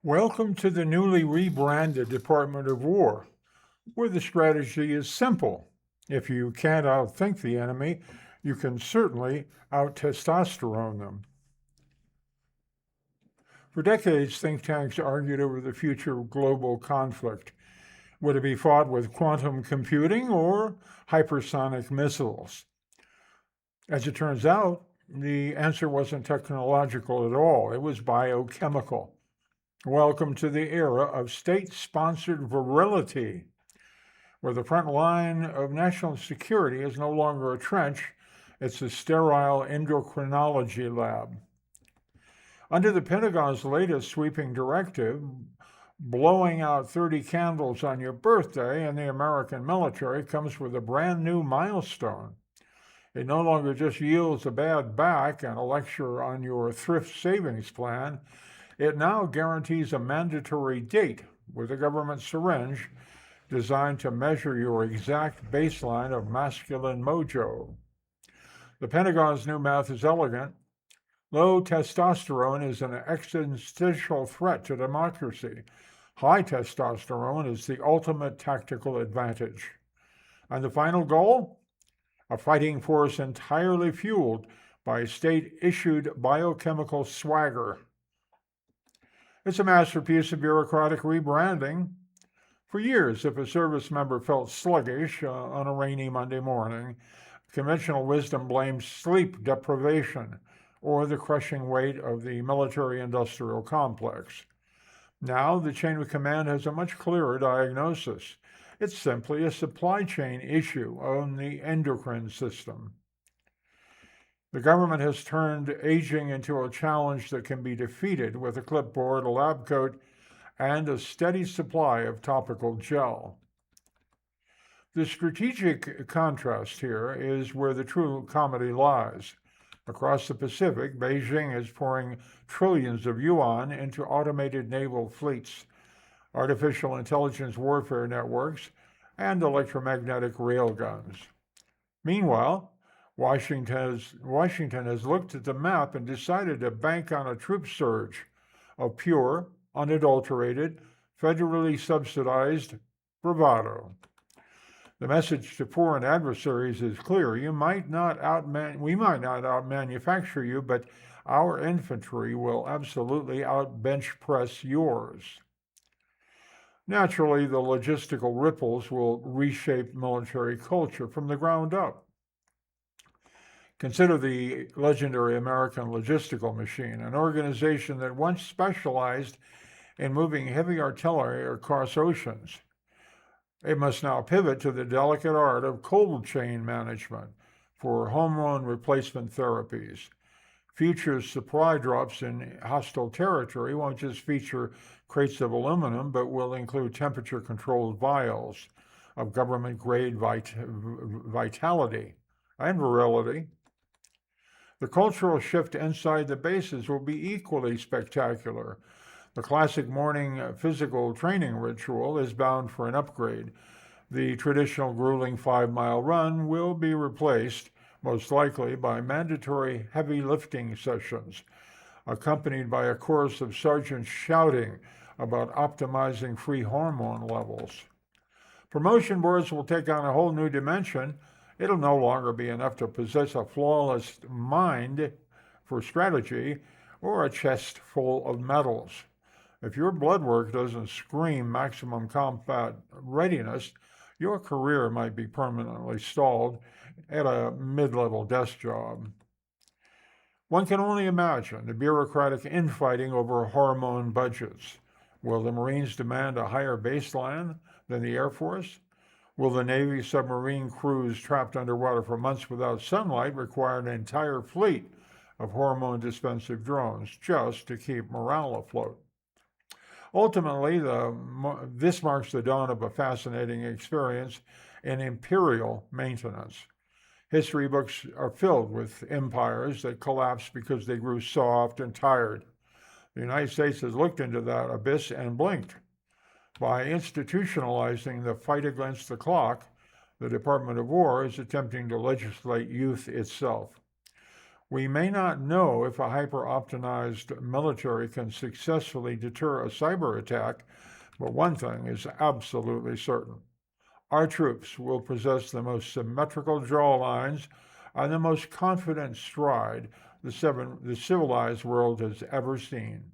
Welcome to the newly rebranded Department of War, where the strategy is simple. If you can't outthink the enemy, you can certainly out-testosterone them. For decades, think tanks argued over the future of global conflict. Would it be fought with quantum computing or hypersonic missiles? As it turns out, the answer wasn't technological at all. It was biochemical. Welcome to the era of state-sponsored virility, where the front line of national security is no longer a trench, it's a sterile endocrinology lab. Under the Pentagon's latest sweeping directive, blowing out 30 candles on your birthday in the American military comes with a brand new milestone. It no longer just yields a bad back and a lecture on your thrift savings plan. It now guarantees a mandatory date with a government syringe designed to measure your exact baseline of masculine mojo. The Pentagon's new math is elegant. Low testosterone is an existential threat to democracy. High testosterone is the ultimate tactical advantage. And the final goal? A fighting force entirely fueled by state-issued biochemical swagger. It's a masterpiece of bureaucratic rebranding. For years, if a service member felt sluggish on a rainy Monday morning, conventional wisdom blamed sleep deprivation or the crushing weight of the military-industrial complex. Now, the chain of command has a much clearer diagnosis. It's simply a supply chain issue on the endocrine system. The government has turned aging into a challenge that can be defeated with a clipboard, a lab coat, and a steady supply of topical gel. The strategic contrast here is where the true comedy lies. Across the Pacific, Beijing is pouring trillions of yuan into automated naval fleets, artificial intelligence warfare networks, and electromagnetic railguns. Meanwhile, Washington has looked at the map and decided to bank on a troop surge of pure, unadulterated, federally subsidized bravado. The message to foreign adversaries is clear. We might not out-manufacture you, but our infantry will absolutely out-bench press yours. Naturally, the logistical ripples will reshape military culture from the ground up. Consider the legendary American logistical machine, an organization that once specialized in moving heavy artillery across oceans. It must now pivot to the delicate art of cold chain management for hormone replacement therapies. Future supply drops in hostile territory won't just feature crates of aluminum, but will include temperature-controlled vials of government-grade vitality and virility. The cultural shift inside the bases will be equally spectacular. The classic morning physical training ritual is bound for an upgrade. The traditional grueling 5-mile run will be replaced, most likely, by mandatory heavy lifting sessions, accompanied by a chorus of sergeants shouting about optimizing free hormone levels. Promotion boards will take on a whole new dimension. It'll no longer be enough to possess a flawless mind for strategy or a chest full of medals. If your blood work doesn't scream maximum combat readiness, your career might be permanently stalled at a mid-level desk job. One can only imagine the bureaucratic infighting over hormone budgets. Will the Marines demand a higher baseline than the Air Force? Will the Navy submarine crews trapped underwater for months without sunlight require an entire fleet of hormone-dispensive drones just to keep morale afloat? Ultimately, this marks the dawn of a fascinating experience in imperial maintenance. History books are filled with empires that collapsed because they grew soft and tired. The United States has looked into that abyss and blinked. By institutionalizing the fight against the clock, the Department of War is attempting to legislate youth itself. We may not know if a hyper-optimized military can successfully deter a cyber attack, but one thing is absolutely certain. Our troops will possess the most symmetrical jawlines and the most confident stride the civilized world has ever seen.